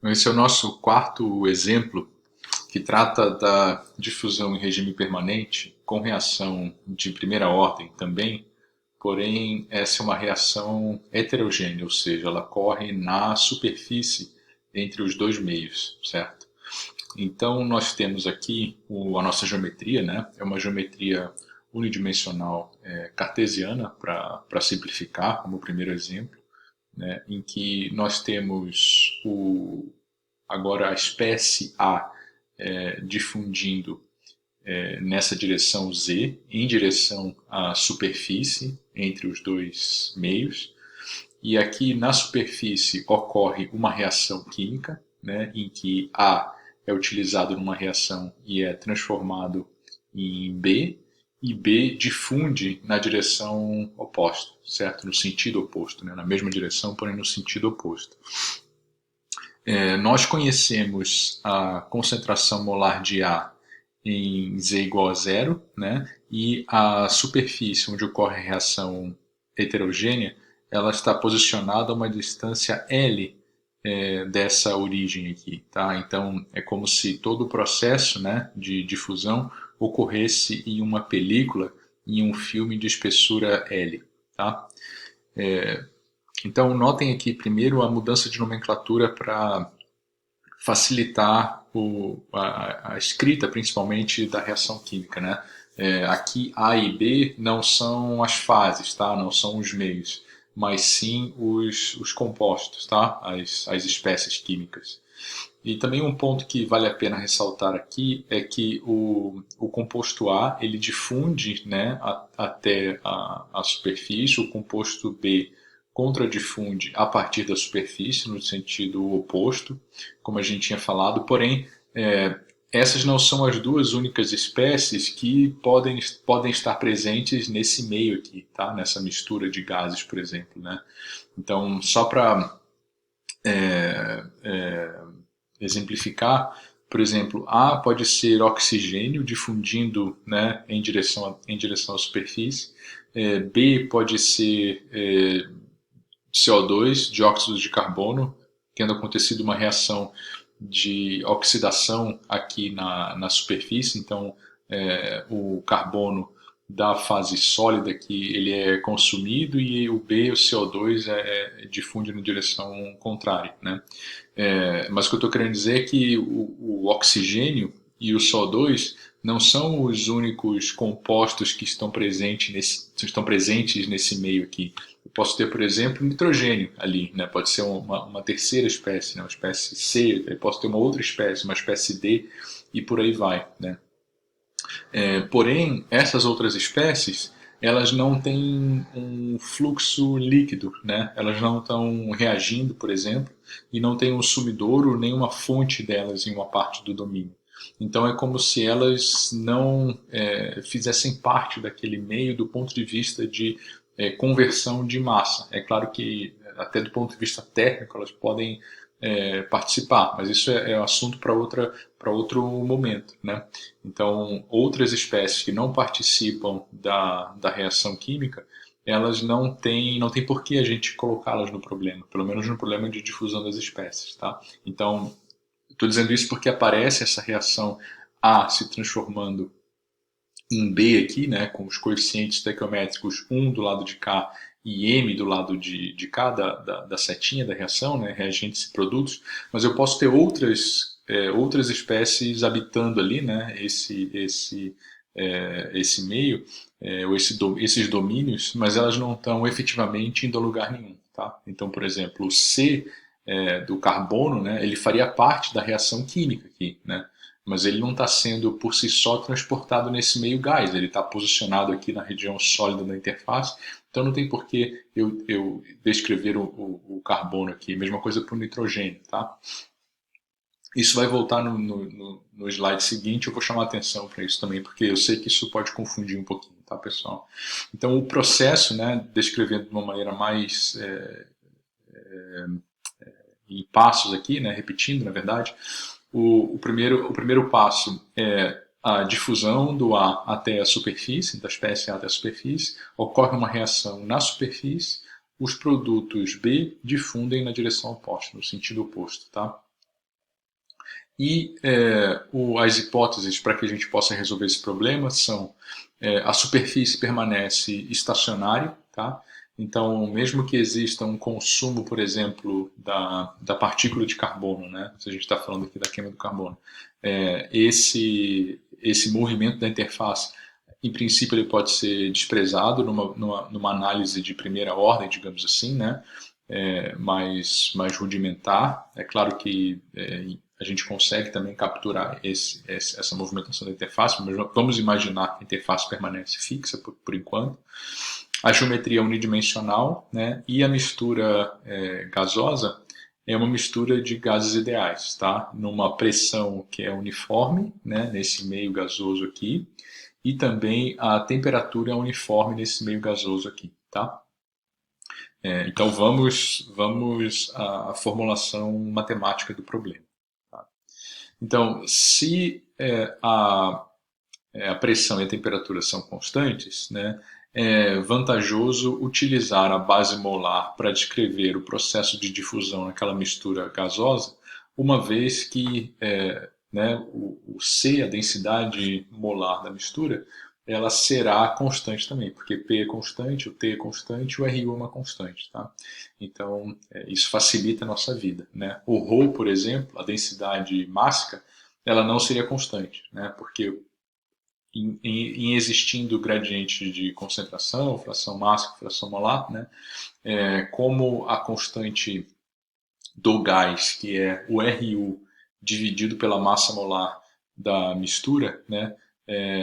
Esse é o nosso quarto exemplo que trata da difusão em regime permanente com reação de primeira ordem também, porém essa é uma reação heterogênea, ou seja, ela ocorre na superfície entre os dois meios, certo? Então nós temos aqui a nossa geometria, né? É uma geometria unidimensional cartesiana, para simplificar, como primeiro exemplo, né? Em que nós temos agora a espécie A difundindo nessa direção Z, em direção à superfície entre os dois meios. E aqui na superfície ocorre uma reação química, né, em que A é utilizado numa reação e é transformado em B, e B difunde na direção oposta, certo? No sentido oposto, né? Na mesma direção, porém no sentido oposto. Nós conhecemos a concentração molar de A em Z igual a zero, né? E a superfície onde ocorre a reação heterogênea, ela está posicionada a uma distância L dessa origem aqui, tá? Então é como se todo o processo, né, de difusão ocorresse em uma película, em um filme de espessura L, tá? Então notem aqui primeiro a mudança de nomenclatura para facilitar a escrita, principalmente da reação química, né? Aqui A e B não são as fases, tá? Não são os meios, mas sim os compostos, tá? As espécies químicas. E também um ponto que vale a pena ressaltar aqui é que o composto A ele difunde, né, até a superfície, o composto B contradifunde a partir da superfície, no sentido oposto, como a gente tinha falado, porém, essas não são as duas únicas espécies que podem estar presentes nesse meio aqui, tá? Nessa mistura de gases, por exemplo, né? Então, só para exemplificar, por exemplo, A pode ser oxigênio difundindo, né, em direção à superfície, B pode ser CO2, dióxido de carbono, tendo acontecido uma reação de oxidação aqui na superfície, então o carbono da fase sólida que ele é consumido e o B, o CO2, difunde na direção contrária, né? Mas o que eu estou querendo dizer é que o oxigênio e o CO2 não são os únicos compostos que estão presentes nesse meio aqui. Eu posso ter, por exemplo, nitrogênio ali, né? Pode ser uma terceira espécie, né? Uma espécie C, eu posso ter uma outra espécie, uma espécie D, e por aí vai, né? Porém, essas outras espécies, elas não têm um fluxo líquido, né? Elas não estão reagindo, por exemplo, e não tem um sumidouro, nem uma fonte delas em uma parte do domínio. Então é como se elas não fizessem parte daquele meio do ponto de vista de conversão de massa. É claro que até do ponto de vista técnico elas podem participar, mas isso é assunto para outro momento, né? Então outras espécies que não participam da reação química, elas não tem por que a gente colocá-las no problema, pelo menos no problema de difusão das espécies, tá? Então estou dizendo isso porque aparece essa reação A se transformando em B aqui, né, com os coeficientes estequiométricos 1 do lado de cá e M do lado de cá da setinha da reação, né, reagentes e produtos, mas eu posso ter outras espécies habitando ali, né, esse meio, ou esses domínios, mas elas não estão efetivamente indo a lugar nenhum. Tá? Então, por exemplo, o C do carbono, né, ele faria parte da reação química aqui, né? Mas ele não está sendo por si só transportado nesse meio gás, ele está posicionado aqui na região sólida da interface, então não tem por que eu descrever o carbono aqui, mesma coisa para o nitrogênio. Tá? Isso vai voltar no slide seguinte, eu vou chamar atenção para isso também, porque eu sei que isso pode confundir um pouquinho, tá, pessoal? Então o processo, né, descrevendo de uma maneira mais em passos aqui, né, repetindo, na verdade, o primeiro passo é a difusão do A até a superfície, da espécie A até a superfície, ocorre uma reação na superfície, os produtos B difundem na direção oposta, no sentido oposto. Tá? E as hipóteses para que a gente possa resolver esse problema são a superfície permanece estacionária, tá? Então, mesmo que exista um consumo, por exemplo, da partícula de carbono, né? Se a gente está falando aqui da queima do carbono, esse movimento da interface, em princípio, ele pode ser desprezado numa análise de primeira ordem, digamos assim, né? Mais rudimentar. É claro que a gente consegue também capturar essa movimentação da interface, mas vamos imaginar que a interface permanece fixa por enquanto. A geometria é unidimensional, né? E a mistura gasosa é uma mistura de gases ideais, tá? Numa pressão que é uniforme, né? Nesse meio gasoso aqui, e também a temperatura é uniforme nesse meio gasoso aqui, tá? Então vamos à formulação matemática do problema. Tá? Então, se a pressão e a temperatura são constantes, né, é vantajoso utilizar a base molar para descrever o processo de difusão naquela mistura gasosa, uma vez que né, o C, a densidade molar da mistura, ela será constante também, porque P é constante, o T é constante, o RU é uma constante. Tá? Então, isso facilita a nossa vida. Né? O ρ, por exemplo, a densidade mássica, ela não seria constante, né? Porque em existindo gradiente de concentração, fração mássica, fração molar, né? Como a constante do gás, que é o RU dividido pela massa molar da mistura, né?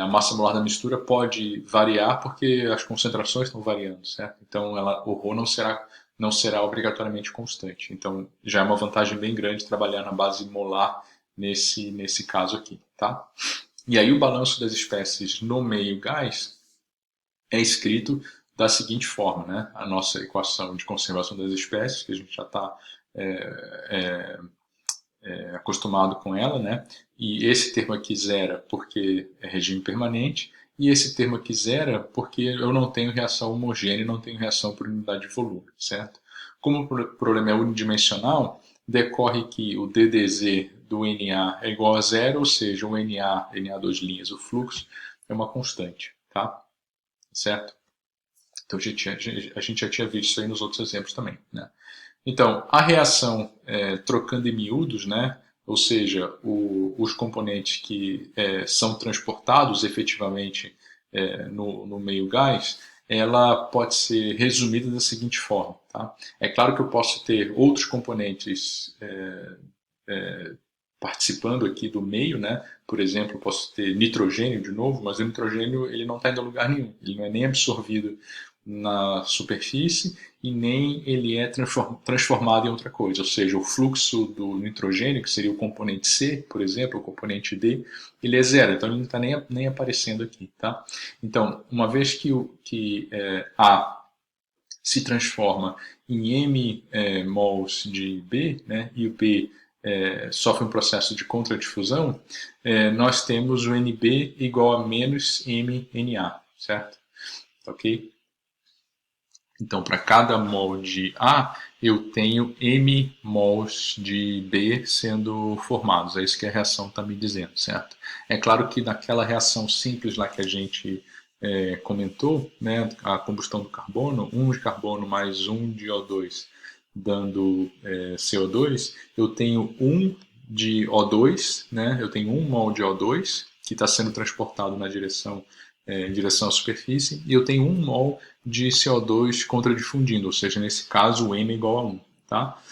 A massa molar da mistura pode variar porque as concentrações estão variando, certo? Então o ρ não será obrigatoriamente constante. Então já é uma vantagem bem grande trabalhar na base molar nesse caso aqui, tá? E aí o balanço das espécies no meio gás é escrito da seguinte forma, né? A nossa equação de conservação das espécies, que a gente já está acostumado com ela, né? E esse termo aqui zera porque é regime permanente, e esse termo aqui zera porque eu não tenho reação homogênea, não tenho reação por unidade de volume, certo? Como o problema é unidimensional, decorre que o DDZ do NA é igual a zero, ou seja, o NA dois linhas, o fluxo, é uma constante, tá? Certo? Então a gente já tinha visto isso aí nos outros exemplos também, né? Então, a reação trocando em miúdos, né? Ou seja, os componentes que são transportados efetivamente no meio gás, ela pode ser resumida da seguinte forma. Tá? É claro que eu posso ter outros componentes participando aqui do meio, né? Por exemplo, eu posso ter nitrogênio de novo, mas o nitrogênio ele não está indo a lugar nenhum, ele não é nem absorvido na superfície e nem ele é transformado em outra coisa, ou seja, o fluxo do nitrogênio, que seria o componente C, por exemplo, o componente D, ele é zero, então ele não está nem aparecendo aqui. Tá? Então, uma vez que A se transforma em M mols de B, né, e o B sofre um processo de contradifusão, nós temos o NB igual a menos MNA, certo? Ok? Então, para cada mol de A, eu tenho M mols de B sendo formados. É isso que a reação está me dizendo, certo? É claro que naquela reação simples lá que a gente comentou, né, a combustão do carbono, 1 de carbono mais 1 de O2 dando CO2, eu tenho 1 de O2, né, eu tenho 1 mol de O2 que está sendo transportado em direção à superfície, e eu tenho 1 mol de CO2 contradifundindo, ou seja, nesse caso o M é igual a 1. Tá?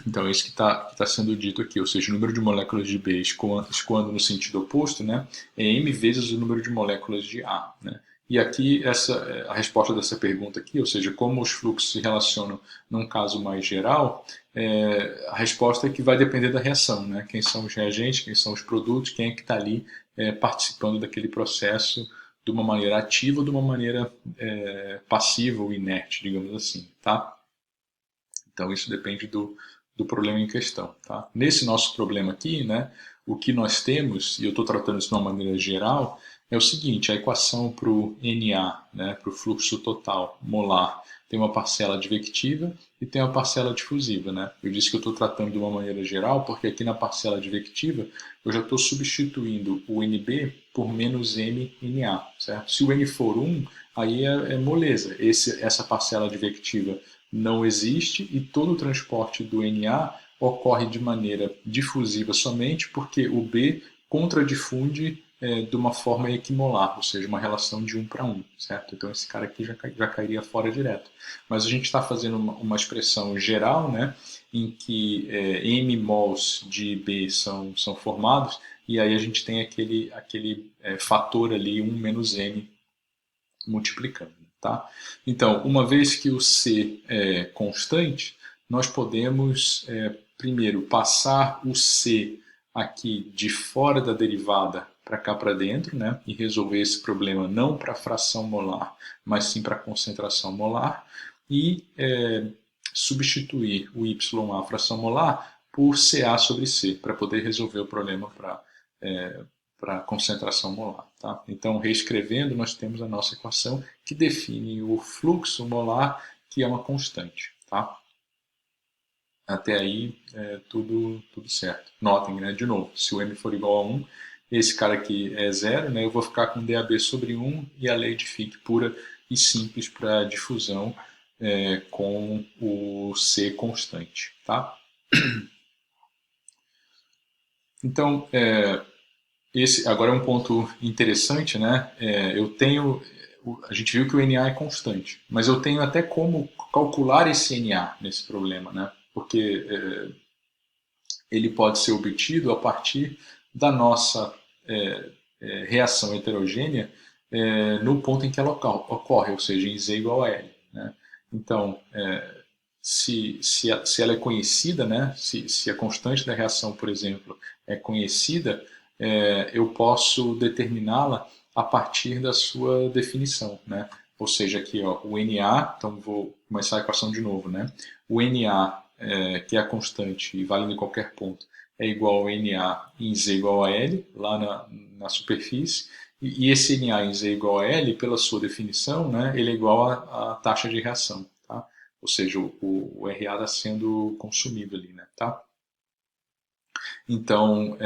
Então é isso que está sendo dito aqui, ou seja, o número de moléculas de B escoando no sentido oposto, né, é M vezes o número de moléculas de A. Né? E aqui a resposta dessa pergunta aqui, ou seja, como os fluxos se relacionam num caso mais geral, a resposta é que vai depender da reação, né? Quem são os reagentes, quem são os produtos, quem é que está ali participando daquele processo de uma maneira ativa ou de uma maneira passiva ou inerte, digamos assim, tá? Então isso depende do do problema em questão. Tá? Nesse nosso problema aqui, né, o que nós temos, e eu estou tratando isso de uma maneira geral, é o seguinte: a equação para o NA, né, para o fluxo total molar, tem uma parcela advectiva e tem uma parcela difusiva. Né? Eu disse que eu estou tratando de uma maneira geral porque aqui na parcela advectiva eu já estou substituindo o NB por menos M NA. Certo? Se o N for 1, aí é moleza. Essa parcela advectiva não existe e todo o transporte do NA ocorre de maneira difusiva somente porque o B contradifunde de uma forma equimolar, ou seja, uma relação de 1 para 1, certo? Então esse cara aqui já cairia fora direto. Mas a gente está fazendo uma expressão geral, né, em que M mols de B são formados, e aí a gente tem aquele fator ali, 1 menos M, multiplicando. Tá? Então, uma vez que o C é constante, nós podemos, primeiro, passar o C aqui de fora da derivada para cá para dentro, né? E resolver esse problema não para a fração molar, mas sim para a concentração molar, e substituir o YA, fração molar, por CA sobre C, para poder resolver o problema para concentração molar. Tá? Então, reescrevendo, nós temos a nossa equação que define o fluxo molar, que é uma constante. Tá? Até aí, tudo certo. Notem, né, de novo, se o M for igual a 1, esse cara aqui é 0, né, eu vou ficar com DAB sobre 1 e a lei de Fick pura e simples para difusão com o C constante. Tá? Então, esse agora é um ponto interessante, né? A gente viu que o NA é constante, mas eu tenho até como calcular esse NA nesse problema, né? Porque ele pode ser obtido a partir da nossa reação heterogênea no ponto em que ela ocorre, ou seja, em Z igual a L. Né? Então, se ela é conhecida, né? Se a constante da reação, por exemplo, é conhecida, eu posso determiná-la a partir da sua definição. Né? Ou seja, aqui ó, o NA, então vou começar a equação de novo. Né? O NA, que é a constante e vale em qualquer ponto, é igual ao NA em Z igual a L, lá na superfície, e esse NA em Z igual a L, pela sua definição, né, ele é igual à taxa de reação. Tá? Ou seja, o RA está sendo consumido ali. Né, tá? Então,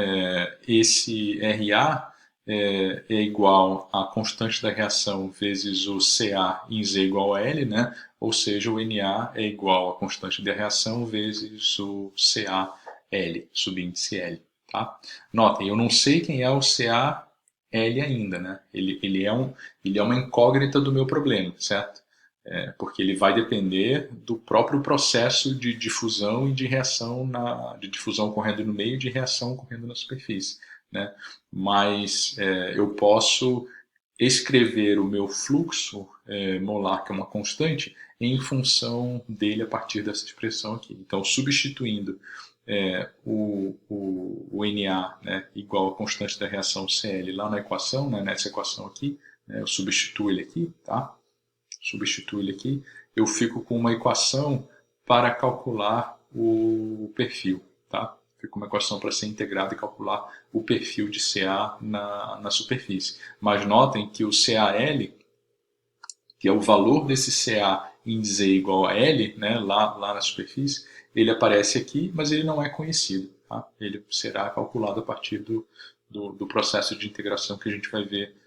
esse RA é igual à constante da reação vezes o CA em Z igual a L, né? Ou seja, o NA é igual à constante da reação vezes o CA L, subíndice L. Tá? Notem, eu não sei quem é o CA L ainda, né? Ele é uma incógnita do meu problema, certo? Porque ele vai depender do próprio processo de difusão e de reação, de difusão ocorrendo no meio e de reação ocorrendo na superfície. Né? Mas eu posso escrever o meu fluxo molar, que é uma constante, em função dele a partir dessa expressão aqui. Então, substituindo o NA, né, igual à constante da reação Cl lá na equação, né, nessa equação aqui, né, eu substituo ele aqui, tá? Substituo ele aqui, eu fico com uma equação para calcular o perfil. Tá? Fico com uma equação para ser integrada e calcular o perfil de CA na superfície. Mas notem que o CAL, que é o valor desse CA em Z igual a L, né, lá na superfície, ele aparece aqui, mas ele não é conhecido. Tá? Ele será calculado a partir do processo de integração que a gente vai ver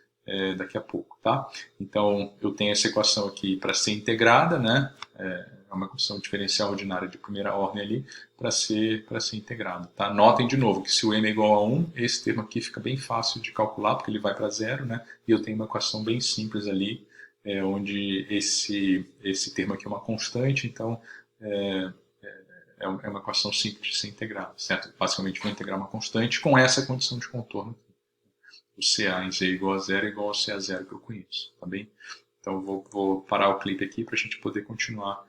daqui a pouco. Tá? Então, eu tenho essa equação aqui para ser integrada, né? É uma equação diferencial ordinária de primeira ordem ali, para ser integrada. Tá? Notem de novo que se o n é igual a 1, esse termo aqui fica bem fácil de calcular, porque ele vai para zero, né? E eu tenho uma equação bem simples ali, onde esse termo aqui é uma constante, então é uma equação simples de ser integrada, certo? Basicamente vou integrar uma constante com essa condição de contorno aqui. O CA em Z igual a zero é igual ao CA0 que eu conheço, tá bem? Então vou parar o clipe aqui para a gente poder continuar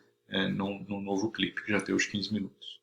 num novo clipe, que já tem os 15 minutos.